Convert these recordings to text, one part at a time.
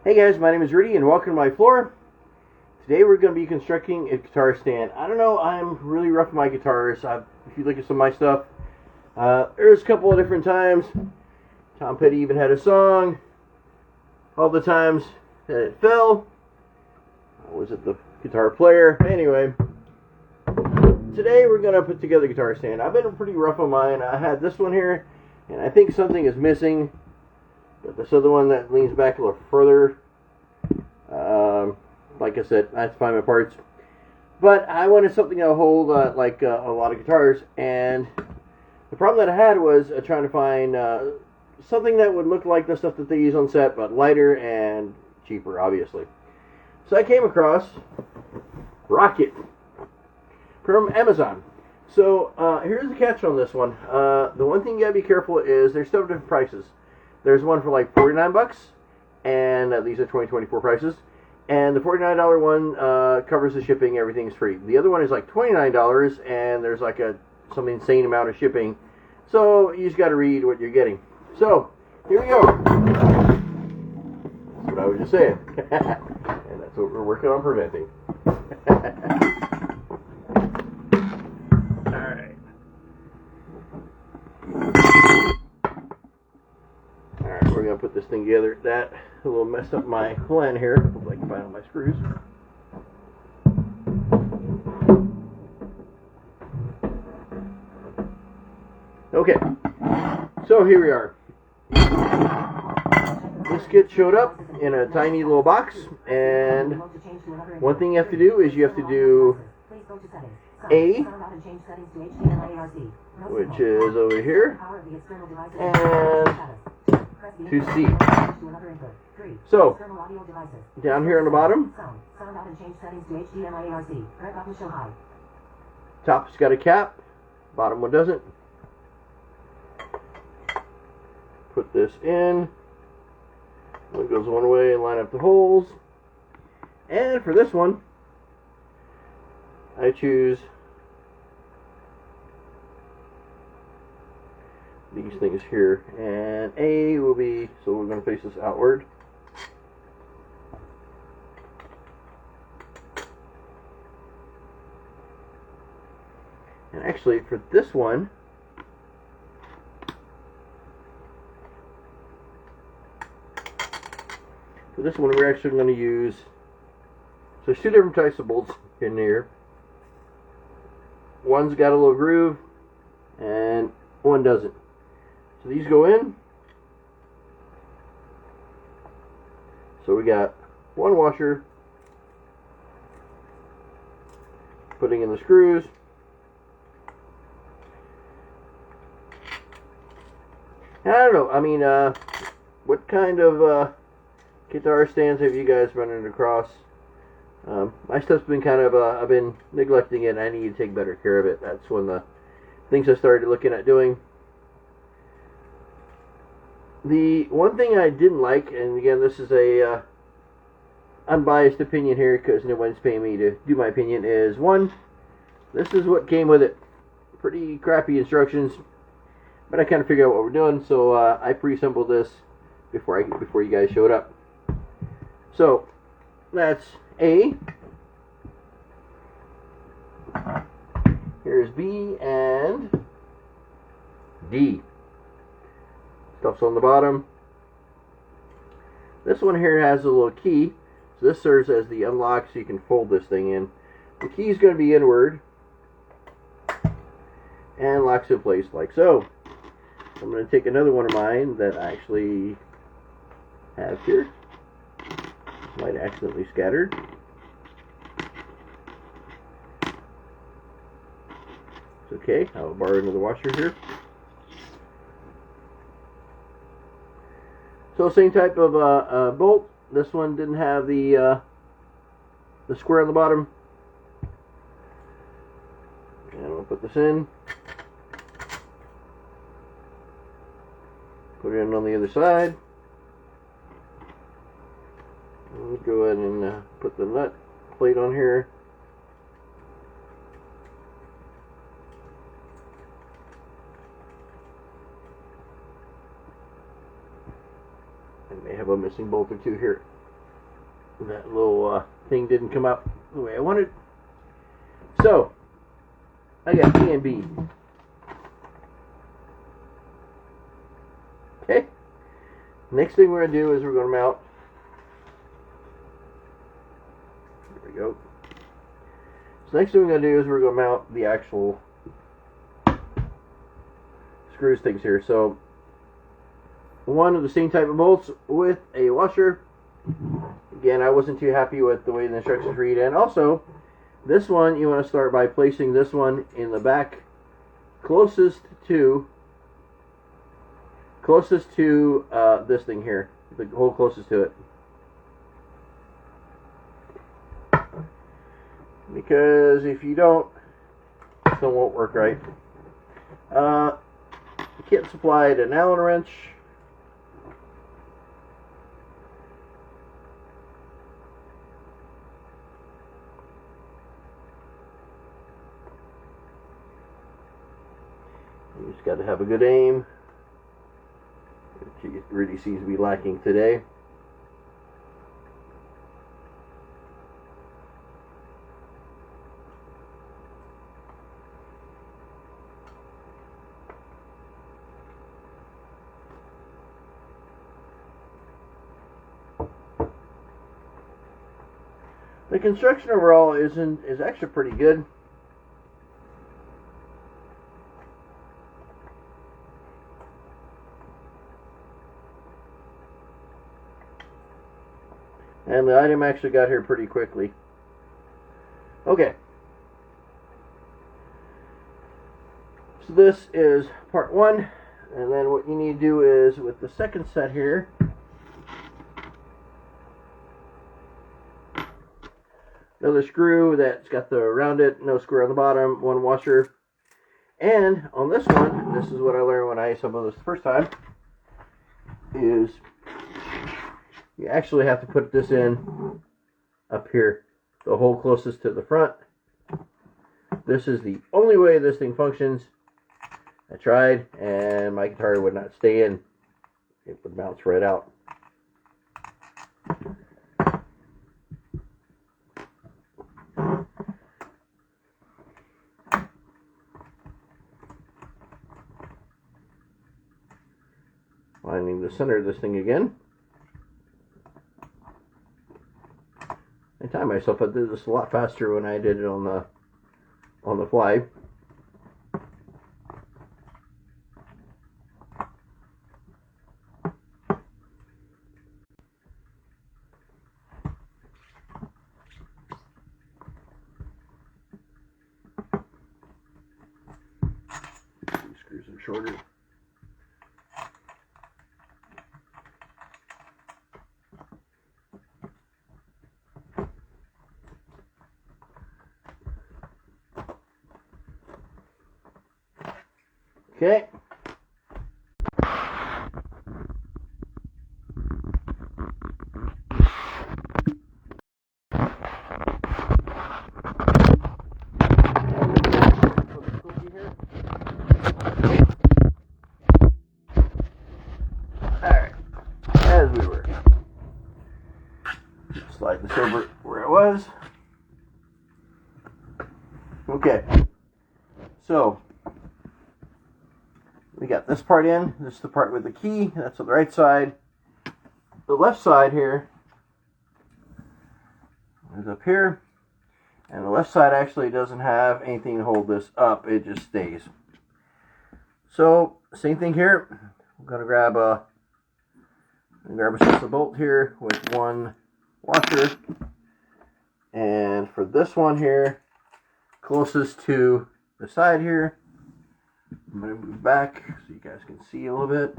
Hey guys, my name is Rudy and welcome to my floor. Today we're going to be constructing a guitar stand. I don't know, I'm really rough with my guitars. If you look at some of my stuff, there's a couple of different times. Tom Petty even had a song. All the times that it fell. Was it the guitar player? Anyway, today we're going to put together a guitar stand. I've been pretty rough on mine. I had this one here, and I think something is missing. But this other one that leans back a little further, like I said, I have to find my parts. But I wanted something that would hold like a lot of guitars, and the problem that I had was trying to find something that would look like the stuff that they use on set, but lighter and cheaper, obviously. So I came across Rok-It from Amazon. So here's the catch on this one. The one thing you gotta be careful is there's several different prices. There's one for like $49, and these are 2024 prices. And the $49 one covers the shipping, everything's free. The other one is like $29, and there's like some insane amount of shipping. So you just got to read what you're getting. So here we go. That's what I was just saying, and that's what we're working on preventing. We're going to put this thing together. That a little messed up my plan here. Hope I can find all my screws. Okay, so here we are. This kit showed up in a tiny little box, and one thing you have to do is you have to do A, which is over here, and to C. So, down here on the bottom, top's got a cap, bottom one doesn't. Put this in, it goes one way and line up the holes. And for this one, I choose these things here, and A will be, so we're going to face this outward. And actually for this one, we're actually going to use, so there's two different types of bolts in here. One's got a little groove and one doesn't. So these go in. So we got one washer, putting in the screws. And I don't know, I mean, what kind of guitar stands have you guys running across? My stuff's been kind of, I've been neglecting it, and I need to take better care of it. That's one of the things I started looking at doing. The one thing I didn't like, and again, this is a unbiased opinion here because no one's paying me to do my opinion, is one, this is what came with it. Pretty crappy instructions, but I kind of figured out what we're doing, so I pre-assembled this before you guys showed up. So that's A. Here's B and D. Stuff's on the bottom. This one here has a little key, so this serves as the unlock so you can fold this thing in. The key is going to be inward and locks in place like so. I'm going to take another one of mine that I actually have here. Might accidentally scattered. It's okay, I'll borrow another washer here. So same type of bolt. This one didn't have the square on the bottom. And we'll put this in. Put it in on the other side. We'll go ahead and put the nut plate on here. I may have a missing bolt or two here. that little thing didn't come up the way I wanted. So I got A and B. Okay. Next thing we're going to do is we're going to mount. There we go. So next thing we're going to do is we're going to mount the actual screws things here. So one of the same type of bolts with a washer. Again, I wasn't too happy with the way the instructions read. And also, this one, you want to start by placing this one in the back closest to this thing here, the hole closest to it. Because if you don't, it won't work right. The kit supplied an Allen wrench. You just got to have a good aim. It really seems to be lacking today. The construction overall is actually pretty good. And the item actually got here pretty quickly. Okay. So this is part one. And then what you need to do is, with the second set here, another screw that's got the rounded, no screw on the bottom, one washer. And on this one, this is what I learned when I assembled this the first time, is you actually have to put this in up here, the hole closest to the front. This is the only way this thing functions. I tried, and my guitar would not stay in. It would bounce right out. Finding the center of this thing again. I timed myself. I did this a lot faster when I did it on the fly. These screws are shorter. Okay. Alright. As we were. Slide this over where it was. Okay. So we got this part in. This is the part with the key. That's on the right side. The left side here is up here. And the left side actually doesn't have anything to hold this up. It just stays. So, same thing here. I'm going to grab a bolt here with one washer. And for this one here, closest to the side here, I'm going to move back so you guys can see a little bit.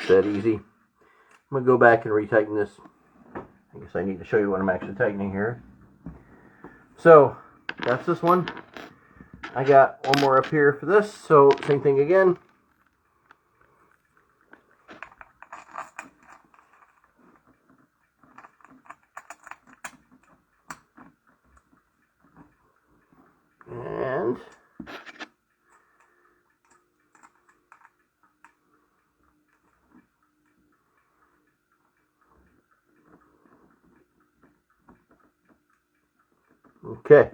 That easy. I'm going to go back and retighten this. I guess I need to show you what I'm actually tightening here. So, That's this one. I got one more up here for this, so same thing again. And okay.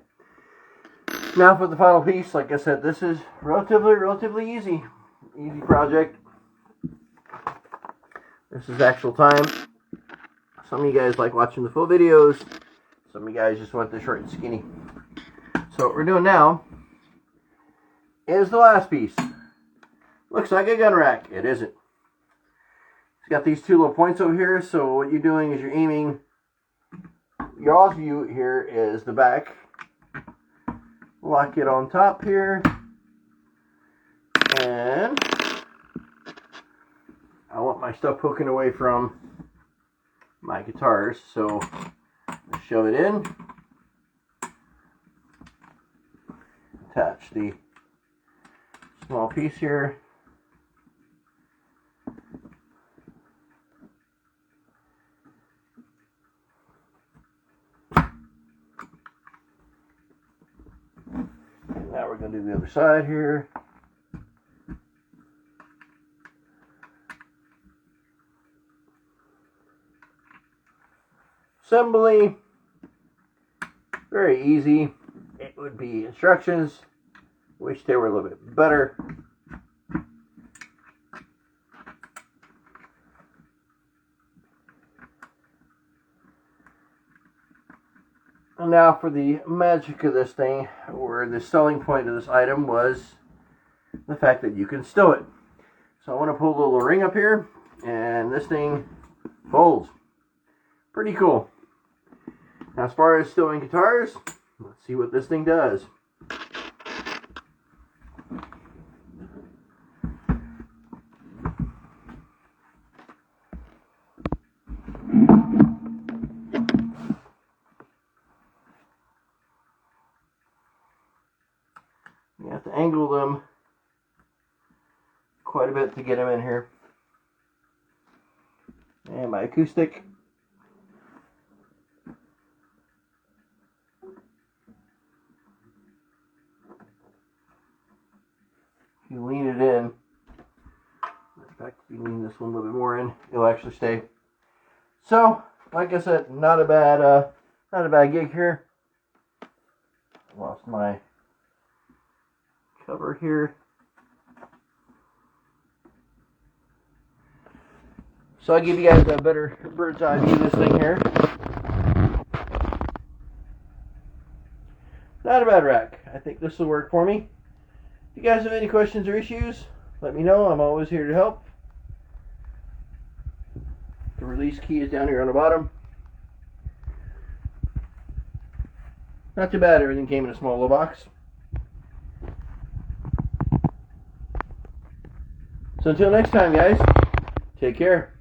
Now for the final piece. Like I said, this is relatively easy project. This is actual time. Some of you guys like watching the full videos. Some of you guys just want the short and skinny. So what we're doing now is the last piece. Looks like a gun rack. It isn't. It's got these two little points over here. So what you're doing is you're aiming. Your view here is the back. Lock it on top here. And I want my stuff poking away from my guitars. So shove it in. Attach the small piece here. And now we're going to do the other side here. Assembly, very easy. It would be instructions. Wish they were a little bit better. And now for the magic of this thing, where the selling point of this item was the fact that you can stow it. So I want to pull the little ring up here, and this thing folds. Pretty cool. Now as far as stowing guitars, let's see what this thing does. You have to angle them quite a bit to get them in here. And my acoustic. If you lean it in, in fact, if you lean this one a little bit more in, it'll actually stay. So, like I said, not a bad gig here. Lost my cover here. So I'll give you guys a better bird's eye view of this thing here. Not a bad rack. I think this will work for me. If you guys have any questions or issues, let me know. I'm always here to help. The release key is down here on the bottom. Not too bad. Everything came in a small little box. So until next time, guys, take care.